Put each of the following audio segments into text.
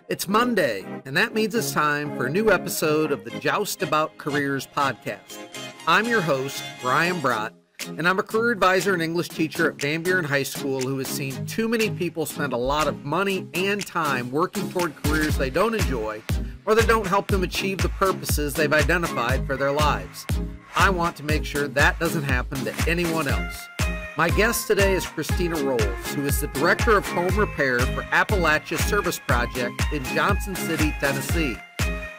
It's Monday, and that means it's time for a new episode of the Joust About Careers podcast. I'm your host, Brian Brott, and I'm a career advisor and English teacher at Buren High School who has seen too many people spend a lot of money and time working toward careers they don't enjoy or that don't help them achieve the purposes they've identified for their lives. I want to make sure that doesn't happen to anyone else. My guest today is Kristina Rowles, who is the Director of Home Repair for Appalachia Service Project in Johnson City, Tennessee.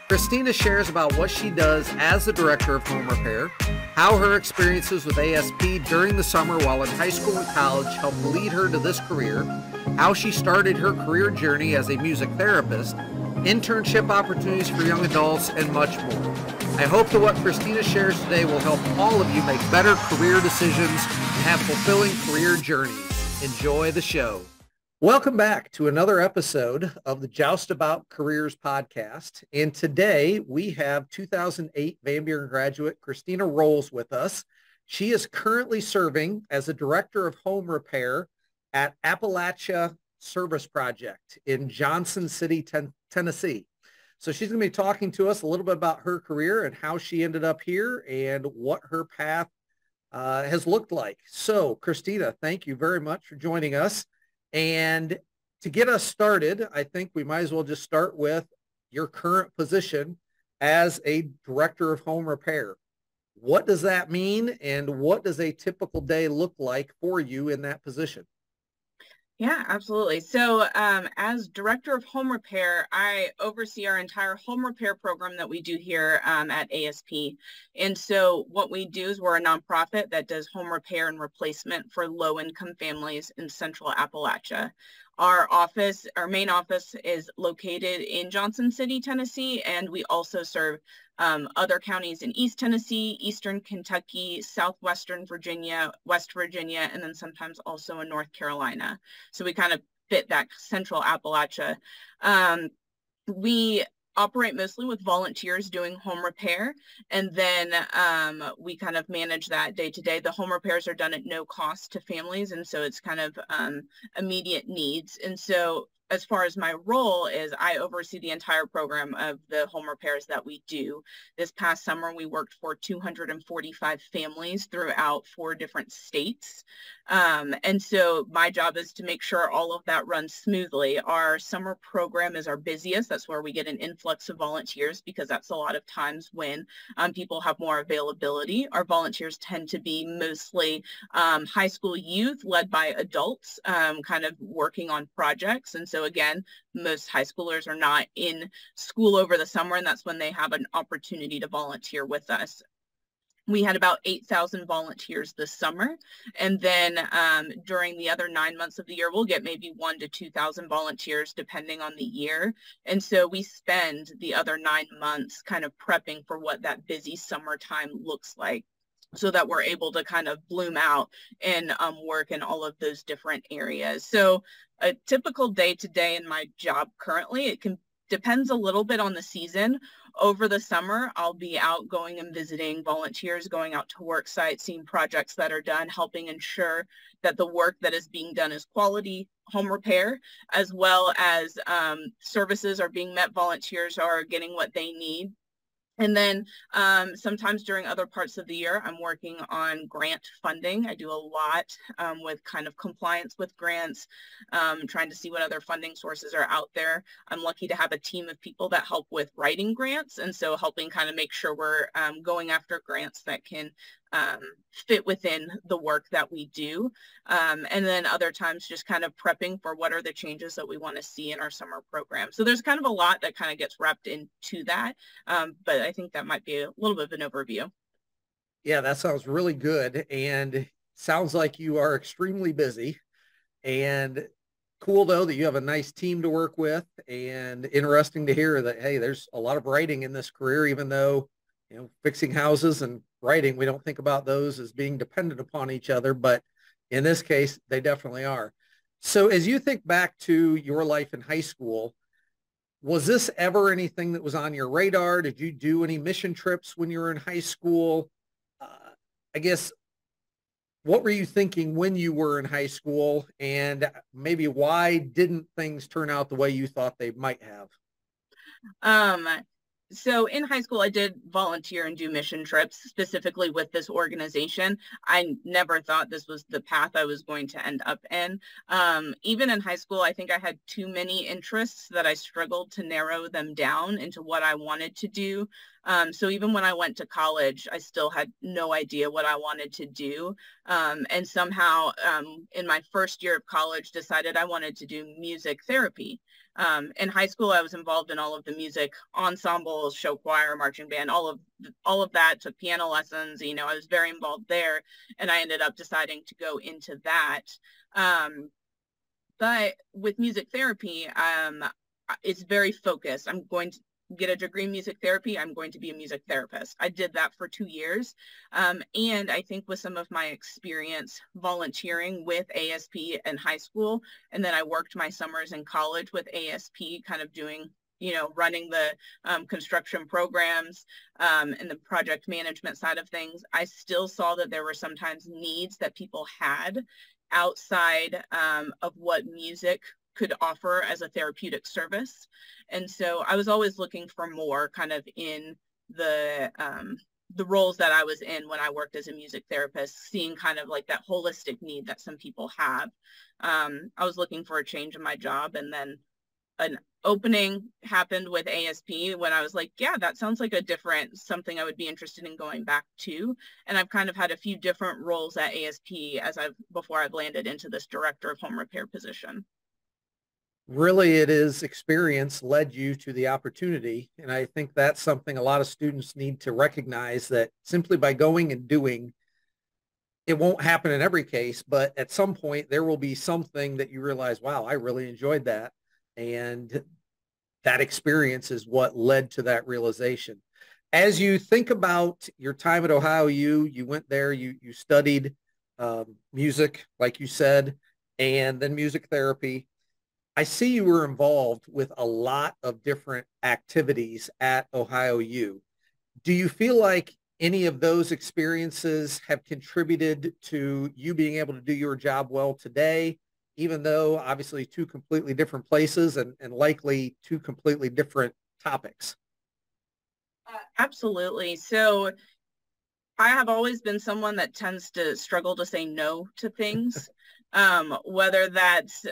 Kristina shares about what she does as the Director of Home Repair, how her experiences with ASP during the summer while in high school and college helped lead her to this career, how she started her career journey as a music therapist, internship opportunities for young adults, and much more. I hope that what Kristina shares today will help all of you make better career decisions and have fulfilling career journeys. Enjoy the show. Welcome back to another episode of the Joust About Careers podcast. And today we have 2008 Van Buren graduate Kristina Rowles with us. She is currently serving as the Director of Home Repair at Appalachia Service Project in Johnson City, Tennessee. So she's going to be talking to us a little bit about her career and how she ended up here and what her path has looked like. So Kristina, thank you very much for joining us. And to get us started, I think we might as well just start with your current position as a Director of Home Repair. What does that mean, and what does a typical day look like for you in that position? Yeah, absolutely. So as Director of Home Repair, I oversee our entire home repair program that we do here at ASP. And so what we do is we're a nonprofit that does home repair and replacement for low-income families in Central Appalachia. Our main office is located in Johnson City, Tennessee, and we also serve other counties in East Tennessee, Eastern Kentucky, Southwestern Virginia, West Virginia, and then sometimes also in North Carolina. So we kind of fit that Central Appalachia. We operate mostly with volunteers doing home repair, and then we kind of manage that day to day. The home repairs are done at no cost to families, and so it's kind of immediate needs. And so as far as my role is, I oversee the entire program of the home repairs that we do. This past summer, we worked for 245 families throughout 4 different states. And so my job is to make sure all of that runs smoothly. Our summer program is our busiest. That's where we get an influx of volunteers because that's a lot of times when people have more availability. Our volunteers tend to be mostly high school youth led by adults kind of working on projects. And so again, most high schoolers are not in school over the summer, and that's when they have an opportunity to volunteer with us. We had about 8,000 volunteers this summer. And then during the other 9 months of the year, we'll get maybe 1,000 to 2,000 volunteers depending on the year. And so we spend the other 9 months kind of prepping for what that busy summertime looks like, so that we're able to kind of bloom out and work in all of those different areas. So a typical day-to-day in my job currently, it depends a little bit on the season. Over the summer, I'll be out going and visiting volunteers, going out to work sites, seeing projects that are done, helping ensure that the work that is being done is quality home repair, as well as services are being met, volunteers are getting what they need. And then sometimes during other parts of the year, I'm working on grant funding. I do a lot with kind of compliance with grants, trying to see what other funding sources are out there. I'm lucky to have a team of people that help with writing grants, and so helping kind of make sure we're going after grants that can fit within the work that we do. And then other times just kind of prepping for what are the changes that we want to see in our summer program. So there's kind of a lot that kind of gets wrapped into that. But I think that might be a little bit of an overview. Yeah, that sounds really good. And sounds like you are extremely busy, and cool though that you have a nice team to work with, and interesting to hear that, hey, there's a lot of writing in this career, even though, you know, fixing houses and writing, we don't think about those as being dependent upon each other, but in this case, they definitely are. So as you think back to your life in high school, was this ever anything that was on your radar? Did you do any mission trips when you were in high school? I guess What were you thinking when you were in high school, and maybe why didn't things turn out the way you thought they might have? Um, so in high school, I did volunteer and do mission trips specifically with this organization. I never thought this was the path I was going to end up in. Even in high school, I think I had too many interests that I struggled to narrow them down into what I wanted to do. So even when I went to college, I still had no idea what I wanted to do. And somehow in my first year of college, decided I wanted to do music therapy. In high school, I was involved in all of the music ensembles, show choir, marching band, all of that. Took piano lessons. You know, I was very involved there, and I ended up deciding to go into that. But with music therapy, it's very focused. I'm going to get a degree in music therapy. I'm going to be a music therapist. I did that for 2 years. And I think with some of my experience volunteering with ASP in high school, and then I worked my summers in college with ASP, kind of doing, you know, running the construction programs and the project management side of things, I still saw that there were sometimes needs that people had outside of what music could offer as a therapeutic service. And so I was always looking for more kind of in the roles that I was in when I worked as a music therapist, seeing kind of like that holistic need that some people have. I was looking for a change in my job, and then an opening happened with ASP when I was like, yeah, that sounds like something I would be interested in going back to. And I've kind of had a few different roles at ASP before I've landed into this director of home repair position. Really, it is experience led you to the opportunity. And I think that's something a lot of students need to recognize, that simply by going and doing, it won't happen in every case, but at some point there will be something that you realize, wow, I really enjoyed that. And that experience is what led to that realization. As you think about your time at Ohio U, you went there, you studied music, like you said, and then music therapy. I see you were involved with a lot of different activities at Ohio U. Do you feel like any of those experiences have contributed to you being able to do your job well today, even though obviously two completely different places and likely two completely different topics? Absolutely. So I have always been someone that tends to struggle to say no to things, whether that's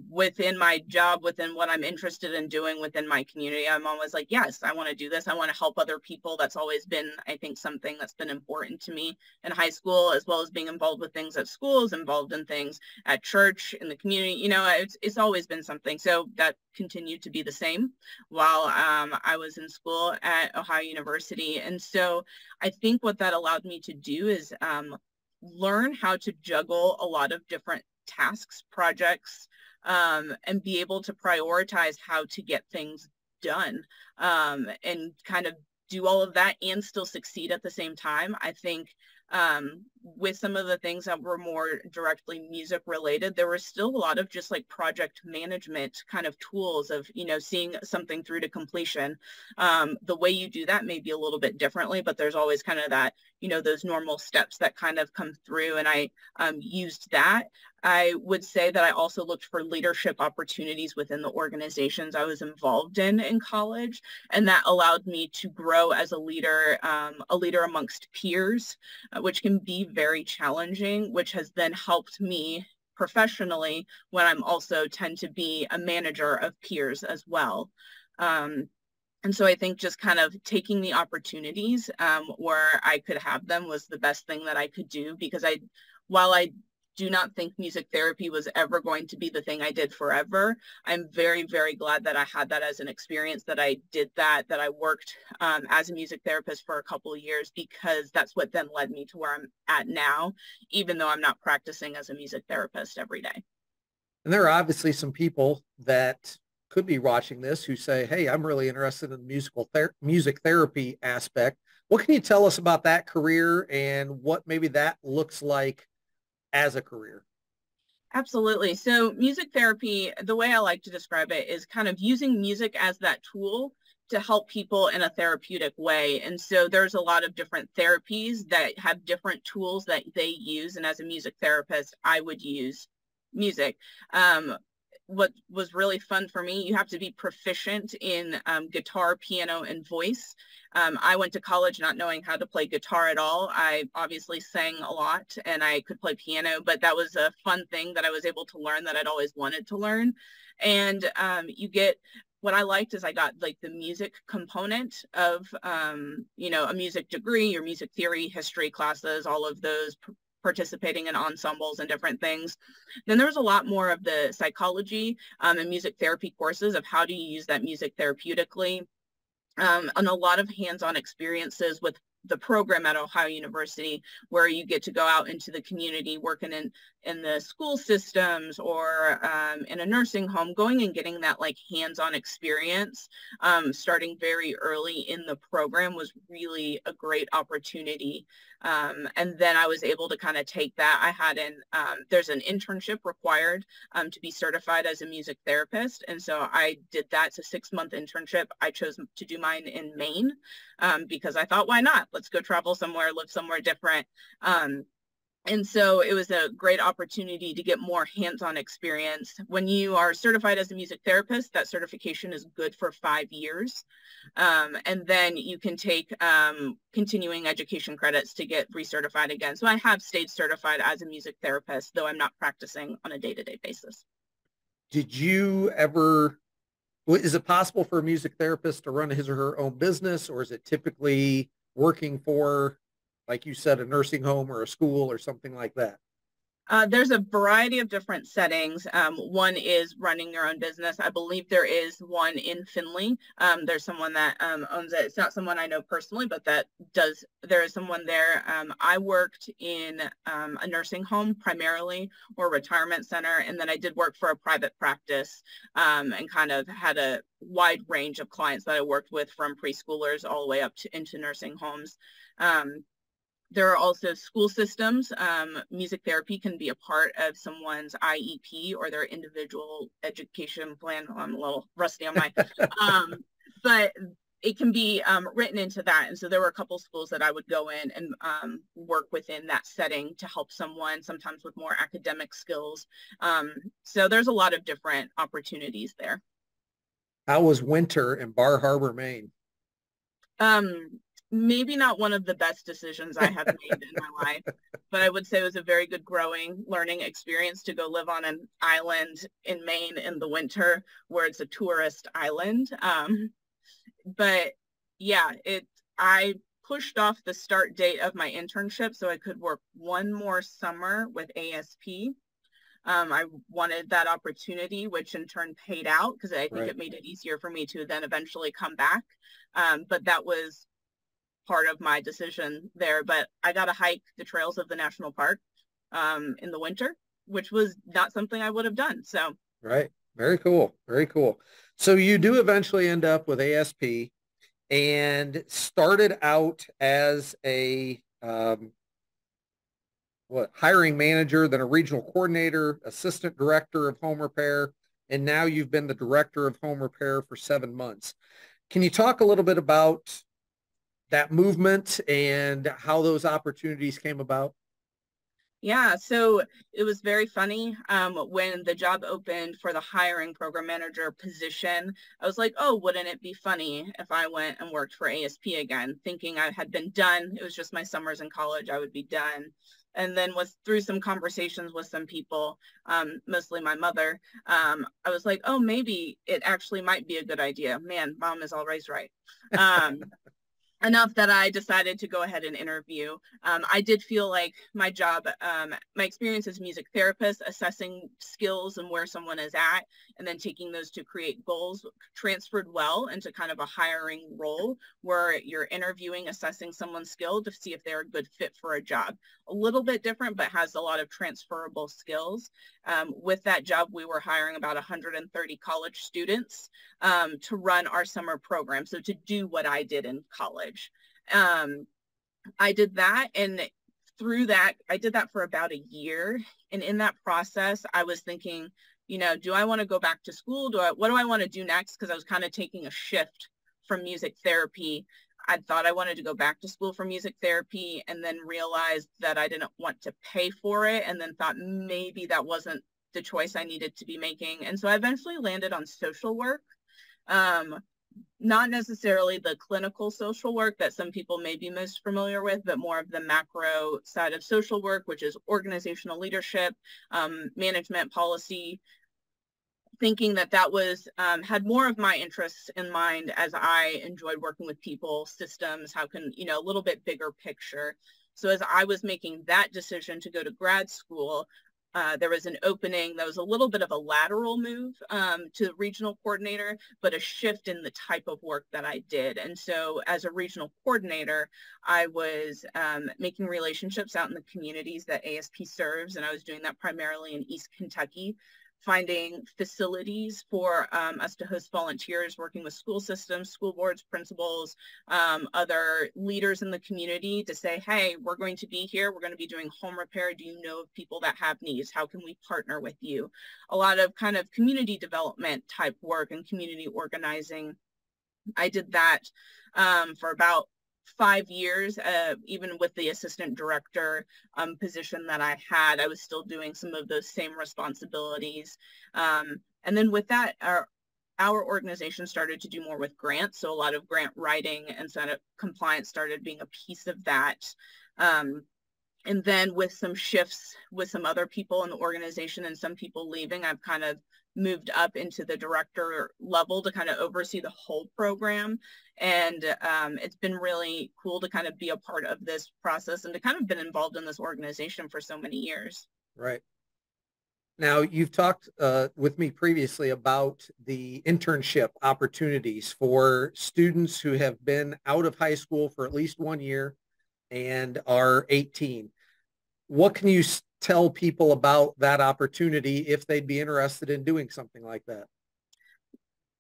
within my job, within what I'm interested in doing within my community. I'm always like, yes, I want to do this. I want to help other people. That's always been, I think, something that's been important to me in high school, as well as being involved with things at schools, involved in things at church, in the community. You know, it's always been something. So that continued to be the same while I was in school at Ohio University. And so I think what that allowed me to do is learn how to juggle a lot of different tasks, projects, and be able to prioritize how to get things done, and kind of do all of that and still succeed at the same time. I think with some of the things that were more directly music related, there was still a lot of just like project management kind of tools of, you know, seeing something through to completion. The way you do that may be a little bit differently, but there's always kind of that, you know, those normal steps that kind of come through. And I used that. I would say that I also looked for leadership opportunities within the organizations I was involved in college. And that allowed me to grow as a leader amongst peers, which can be very challenging, which has then helped me professionally when I'm also tend to be a manager of peers as well. And so I think just kind of taking the opportunities where I could have them was the best thing that I could do, because while I do not think music therapy was ever going to be the thing I did forever, I'm very, very glad that I had that as an experience, that I did that I worked as a music therapist for a couple of years, because that's what then led me to where I'm at now, even though I'm not practicing as a music therapist every day. And there are obviously some people that could be watching this who say, hey, I'm really interested in the music therapy aspect. What can you tell us about that career and what maybe that looks like as a career? Absolutely. So music therapy, the way I like to describe it is kind of using music as that tool to help people in a therapeutic way. And so there's a lot of different therapies that have different tools that they use. And as a music therapist, I would use music. What was really fun for me, you have to be proficient in guitar, piano, and voice. I went to college not knowing how to play guitar at all. I obviously sang a lot and I could play piano, but that was a fun thing that I was able to learn that I'd always wanted to learn. And what I liked is I got like the music component of, a music degree or music theory, history classes, all of those, participating in ensembles and different things. Then there was a lot more of the psychology and music therapy courses of how do you use that music therapeutically, and a lot of hands-on experiences with the program at Ohio University, where you get to go out into the community working in the school systems or in a nursing home, going and getting that like hands-on experience starting very early in the program was really a great opportunity. And then I was able to kind of take that. There's an internship required to be certified as a music therapist. And so I did that. It's a 6-month internship. I chose to do mine in Maine because I thought, why not? Let's go travel somewhere, live somewhere different. And so it was a great opportunity to get more hands-on experience. When you are certified as a music therapist, that certification is good for 5 years. And then you can take continuing education credits to get recertified again. So I have stayed certified as a music therapist, though I'm not practicing on a day-to-day basis. Did you ever, is it possible for a music therapist to run his or her own business, or is it typically working for, like you said, a nursing home or a school or something like that? There's a variety of different settings. One is running your own business. I believe there is one in Findlay. There's someone that owns it. It's not someone I know personally, but there is someone there. I worked in a nursing home primarily, or retirement center. And then I did work for a private practice and kind of had a wide range of clients that I worked with, from preschoolers all the way up into nursing homes. There are also school systems. Music therapy can be a part of someone's IEP or their individual education plan. I'm a little rusty on my, but it can be written into that. And so there were a couple schools that I would go in and work within that setting to help someone, sometimes with more academic skills. So there's a lot of different opportunities there. How was winter in Bar Harbor, Maine? Maybe not one of the best decisions I have made in my life, but I would say it was a very good learning experience to go live on an island in Maine in the winter, where it's a tourist island. But yeah, I pushed off the start date of my internship so I could work one more summer with ASP. I wanted that opportunity, which in turn paid out because I think it made it easier for me to then eventually come back. But that was part of my decision there. But I got to hike the trails of the national park in the winter, which was not something I would have done. So right. Very cool. Very cool. So you do eventually end up with ASP and started out as a hiring manager, then a regional coordinator, assistant director of home repair, and now you've been the director of home repair for 7 months. Can you talk a little bit about that movement and how those opportunities came about? Yeah, so it was very funny. When the job opened for the hiring program manager position, I was like, oh, wouldn't it be funny if I went and worked for ASP again, thinking I had been done. It was just my summers in college, I would be done. And then through some conversations with some people, mostly my mother, I was like, oh, maybe it actually might be a good idea. Man, mom is always right. Enough that I decided to go ahead and interview. I did feel like my job, my experience as a music therapist, assessing skills and where someone is at, and then taking those to create goals, transferred well into kind of a hiring role where you're interviewing, assessing someone's skill to see if they're a good fit for a job. A little bit different, but has a lot of transferable skills. With that job, we were hiring about 130 college students to run our summer program. So to do what I did in college. I did that, and through that, I did that for about a year. And in that process, I was thinking, do I want to go back to school? What do I want to do next? Because I was kind of taking a shift from music therapy. I thought I wanted to go back to school for music therapy, and then realized that I didn't want to pay for it, and then thought maybe that wasn't the choice I needed to be making. And so I eventually landed on social work. Not necessarily the clinical social work that some people may be most familiar with, but more of the macro side of social work, which is organizational leadership, management, policy, thinking that that was, had more of my interests in mind as I enjoyed working with people, systems, how can, a little bit bigger picture. So as I was making that decision to go to grad school, there was an opening that was a little bit of a lateral move to regional coordinator, but a shift in the type of work that I did. And so as a regional coordinator, I was making relationships out in the communities that ASP serves, and I was doing that primarily in East Kentucky, finding facilities for us to host volunteers, working with school systems, school boards, principals, other leaders in the community to say, hey, we're going to be here. We're going to be doing home repair. Do you know of people that have needs? How can we partner with you? A lot of kind of community development type work and community organizing. I did that for about 5 years, even with the assistant director position that I had, I was still doing some of those same responsibilities. And then with that, our organization started to do more with grants. So a lot of grant writing and Senate compliance started being a piece of that. And then with some shifts with some other people in the organization and some people leaving, I've kind of moved up into the director level to kind of oversee the whole program. And it's been really cool to kind of be a part of this process and to kind of been involved in this organization for so many years. Right. Now, you've talked with me previously about the internship opportunities for students who have been out of high school for at least 1 year and are 18. What can you tell people about that opportunity if they'd be interested in doing something like that?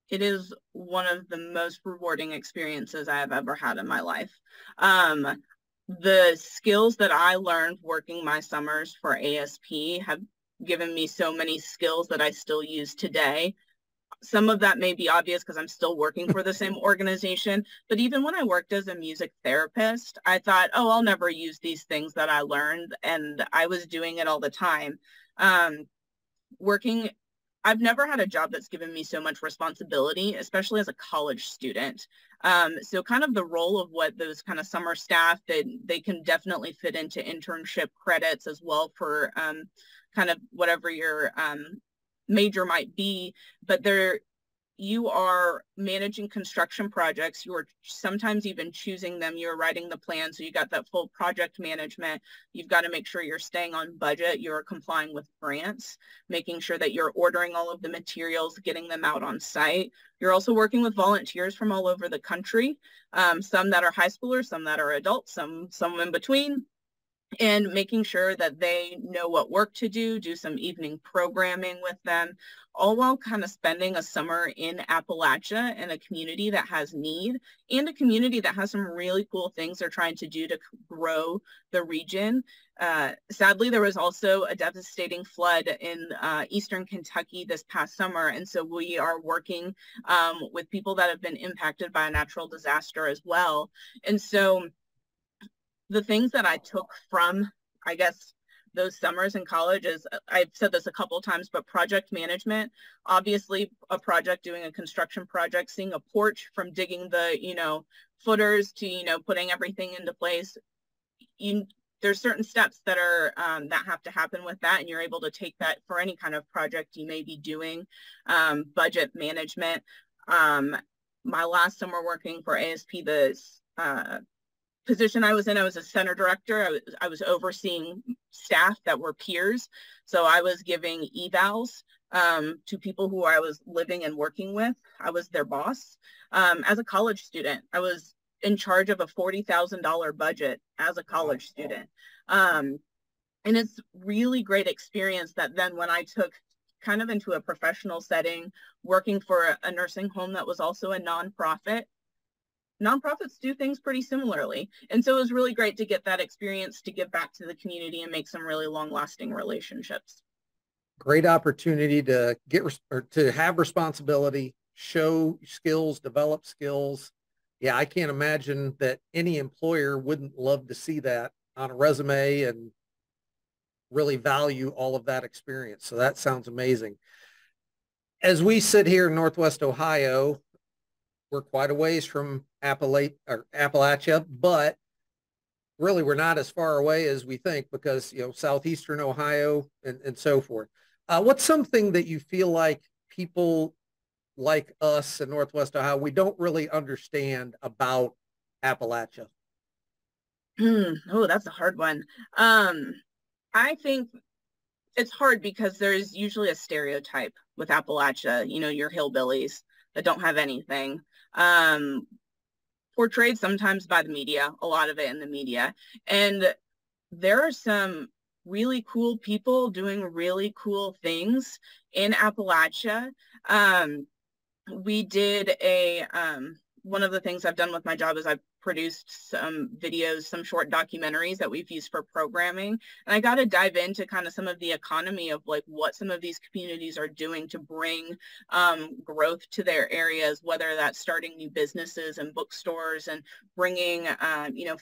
It is one of the most rewarding experiences I have ever had in my life. The skills that I learned working my summers for ASP have given me so many skills that I still use today. Some of that may be obvious because I'm still working for the same organization, but even when I worked as a music therapist, I thought, oh, I'll never use these things that I learned, and I was doing it all the time. I've never had a job that's given me so much responsibility, especially as a college student. So kind of the role of what those kind of summer staff, they can definitely fit into internship credits as well for kind of whatever your major might be, but you are managing construction projects. You're sometimes even choosing them. You're writing the plan. So you got that full project management. You've got to make sure you're staying on budget. You're complying with grants, making sure that you're ordering all of the materials, getting them out on site. You're also working with volunteers from all over the country, some that are high schoolers, some that are adults, some in between, and making sure that they know what work to do some evening programming with them, all while kind of spending a summer in Appalachia in a community that has need and a community that has some really cool things they're trying to do to grow the region. Sadly, there was also a devastating flood in eastern Kentucky this past summer. And so we are working with people that have been impacted by a natural disaster as well. And so the things that I took from, I guess, those summers in college is, I've said this a couple of times, but project management, obviously a project, doing a construction project, seeing a porch from digging the, footers to, putting everything into place. There's certain steps that are, that have to happen with that. And you're able to take that for any kind of project you may be doing. Budget management. My last summer working for ASP, the position I was in, I was a center director. I was overseeing staff that were peers. So I was giving evals to people who I was living and working with. I was their boss. As a college student, I was in charge of a $40,000 budget as a college student. And it's really great experience that then when I took kind of into a professional setting, working for a nursing home that was also a nonprofit, nonprofits do things pretty similarly. And so it was really great to get that experience to give back to the community and make some really long-lasting relationships. Great opportunity to to have responsibility, show skills, develop skills. Yeah, I can't imagine that any employer wouldn't love to see that on a resume and really value all of that experience. So that sounds amazing. As we sit here in Northwest Ohio, we're quite a ways from Appalachia, but really we're not as far away as we think because, southeastern Ohio and so forth. What's something that you feel like people like us in Northwest Ohio, we don't really understand about Appalachia? Oh, that's a hard one. I think it's hard because there's usually a stereotype with Appalachia, your hillbillies that don't have anything. Portrayed sometimes by the media, a lot of it in the media. And there are some really cool people doing really cool things in Appalachia. We did one of the things I've done with my job is I've produced some videos, some short documentaries that we've used for programming. And I got to dive into kind of some of the economy of like what some of these communities are doing to bring growth to their areas, whether that's starting new businesses and bookstores and bringing,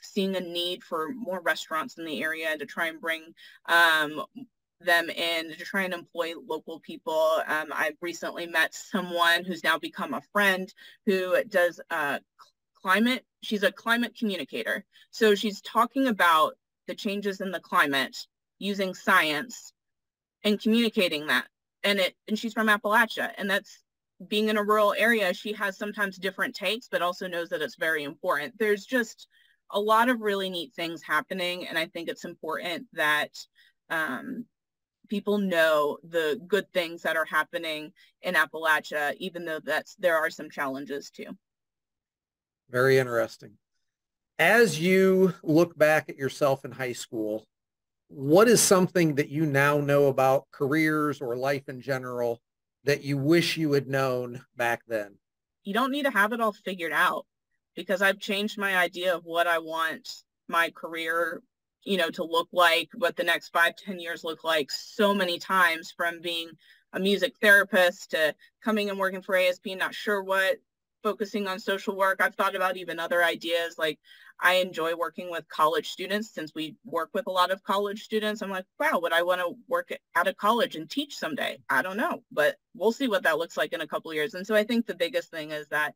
seeing a need for more restaurants in the area to try and bring them in to try and employ local people. I've recently met someone who's now become a friend who does climate. She's a climate communicator. So she's talking about the changes in the climate using science and communicating that. And she's from Appalachia, and that's being in a rural area. She has sometimes different takes, but also knows that it's very important. There's just a lot of really neat things happening. And I think it's important that people know the good things that are happening in Appalachia, even though there are some challenges too. Very interesting. As you look back at yourself in high school, what is something that you now know about careers or life in general that you wish you had known back then? You don't need to have it all figured out, because I've changed my idea of what I want my career to look like, what the next 5-10 years look like so many times, from being a music therapist to coming and working for ASP, not sure what, focusing on social work. I've thought about even other ideas. Like, I enjoy working with college students since we work with a lot of college students. I'm like, wow, would I want to work at a college and teach someday? I don't know, but we'll see what that looks like in a couple of years. And so I think the biggest thing is that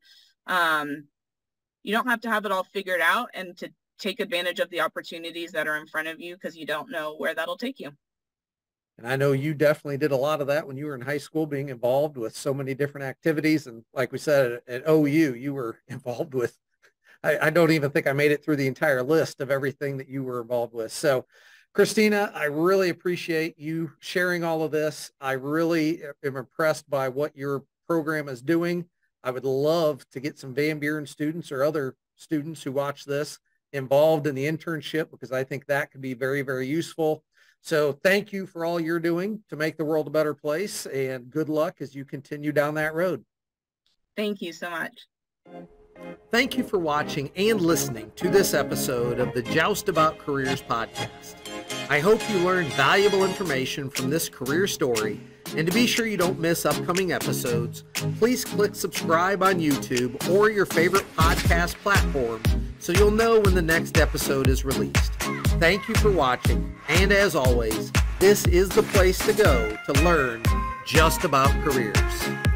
you don't have to have it all figured out and to take advantage of the opportunities that are in front of you, because you don't know where that'll take you. And I know you definitely did a lot of that when you were in high school, being involved with so many different activities. And like we said, at OU, you were involved with, I don't even think I made it through the entire list of everything that you were involved with. So Kristina, I really appreciate you sharing all of this. I really am impressed by what your program is doing. I would love to get some Van Buren students or other students who watch this involved in the internship, because I think that could be very, very useful. So thank you for all you're doing to make the world a better place, and good luck as you continue down that road. Thank you so much. Thank you for watching and listening to this episode of the Joust About Careers podcast. I hope you learned valuable information from this career story, and to be sure you don't miss upcoming episodes, please click subscribe on YouTube or your favorite podcast platform so you'll know when the next episode is released. Thank you for watching, and as always, this is the place to go to learn just about careers.